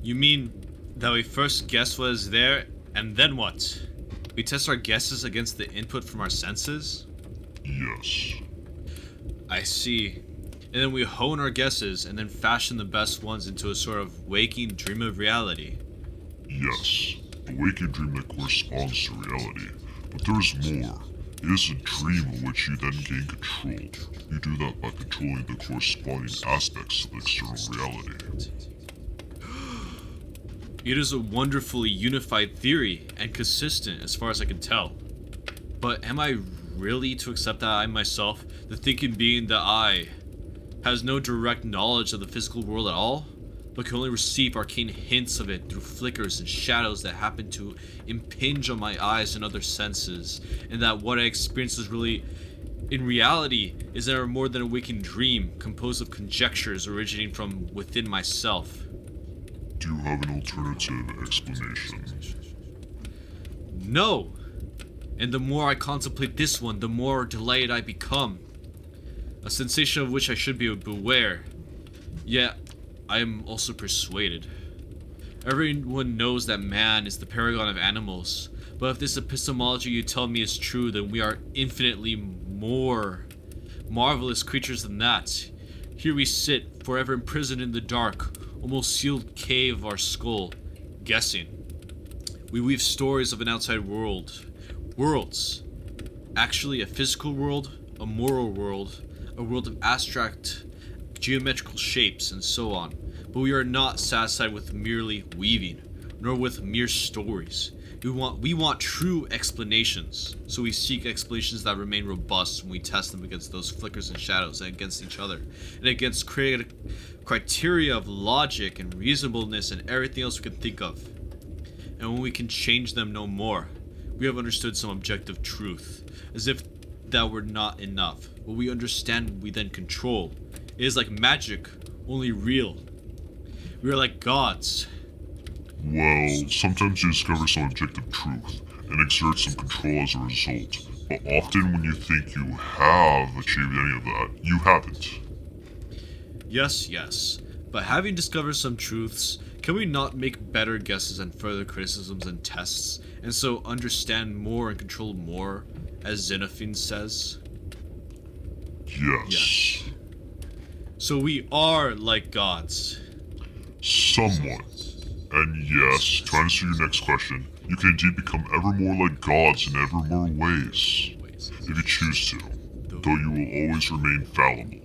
You mean that we first guess what is there, and then what? We test our guesses against the input from our senses? Yes. I see. And then we hone our guesses and then fashion the best ones into a sort of waking dream of reality. Yes. A waking dream that corresponds to reality. But there is more. It is a dream in which you then gain control. You do that by controlling the corresponding aspects of the external reality. It is a wonderfully unified theory and consistent as far as I can tell. But am I really to accept that I myself, the thinking being that I, has no direct knowledge of the physical world at all, but can only receive arcane hints of it through flickers and shadows that happen to impinge on my eyes and other senses, and that what I experience is really, in reality, is never more than a waking dream composed of conjectures originating from within myself? Do you have an alternative explanation? No! And the more I contemplate this one, the more delighted I become. A sensation of which I should be aware. Yet, I am also persuaded. Everyone knows that man is the paragon of animals, but if this epistemology you tell me is true, then we are infinitely more marvelous creatures than that. Here we sit, forever imprisoned in the dark, almost sealed cave of our skull, guessing. We weave stories of an outside world. Worlds. Actually, a physical world, a moral world, a world of abstract geometrical shapes, and so on. But we are not satisfied with merely weaving, nor with mere stories. We want true explanations, so we seek explanations that remain robust when we test them against those flickers and shadows, and against each other, and against criteria of logic and reasonableness and everything else we can think of. And when we can change them no more, we have understood some objective truth, as if that were not enough. What we understand, we then control. It is like magic, only real. We are like gods. Well, sometimes you discover some objective truth and exert some control as a result, but often when you think you have achieved any of that, you haven't. Yes, but having discovered some truths, can we not make better guesses and further criticisms and tests, and so understand more and control more, as Xenophon says? Yes. So we are like gods. Somewhat. And yes, to answer your next question, you can indeed become ever more like gods in ever more ways, if you choose to, though you will always remain fallible.